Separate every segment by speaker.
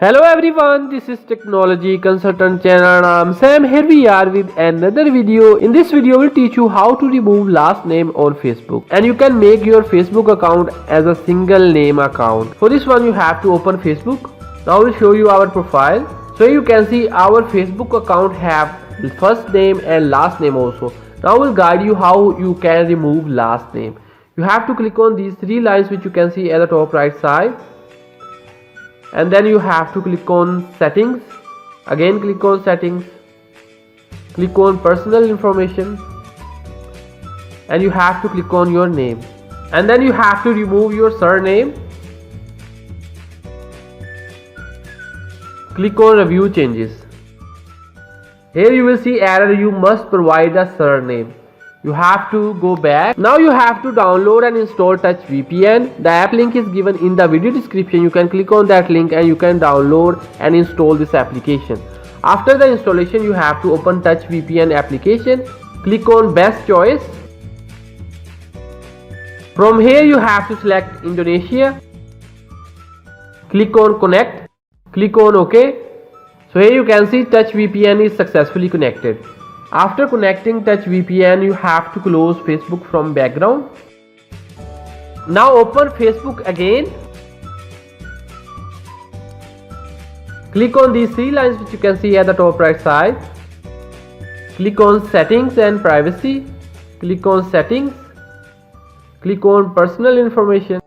Speaker 1: Hello everyone, this is Technology Consultant channel. I'm Sam. Here we are with another video. In this video, we'll teach you how to remove last name on Facebook. And you can make your Facebook account as a single name account. For this one, you have to open Facebook. Now we'll show you our profile. So you can see our Facebook account have first name and last name also. Now we'll guide you how you can remove last name. You have to click on these three lines which you can see at the top right side. And then you have to click on settings. Again click on settings, click on personal information, and you have to click on your name, and then you have to remove your surname. Click on review changes. Here you will see error, you must provide a surname. You have to go back. Now you have to download and install TouchVPN. The app link is given in the video description. You can click on that link and you can download and install this application. After the installation, you have to open TouchVPN application. Click on best choice. From here you have to select Indonesia. Click on connect. Click on OK. So here you can see TouchVPN is successfully connected. After connecting TouchVPN, you have to close Facebook from background. Now open Facebook again. Click on these three lines which you can see at the top right side. Click on settings and privacy. Click on settings. Click on personal information.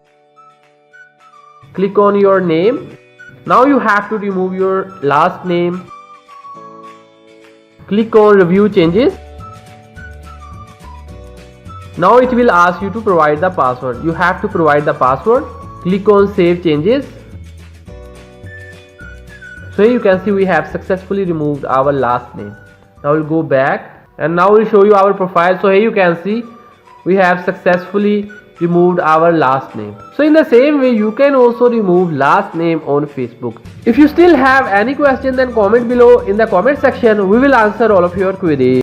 Speaker 1: Click on your name. Now you have to remove your last name. Click on review changes. Now it will ask you to provide the password. You have to provide the password. Click on save changes. So here you can see we have successfully removed our last name. Now we'll go back and now we'll show you our profile. So here you can see we have successfully removed our last name. So in the same way you can also remove last name on Facebook. If you still have any question, then comment below in the comment section. We will answer all of your queries.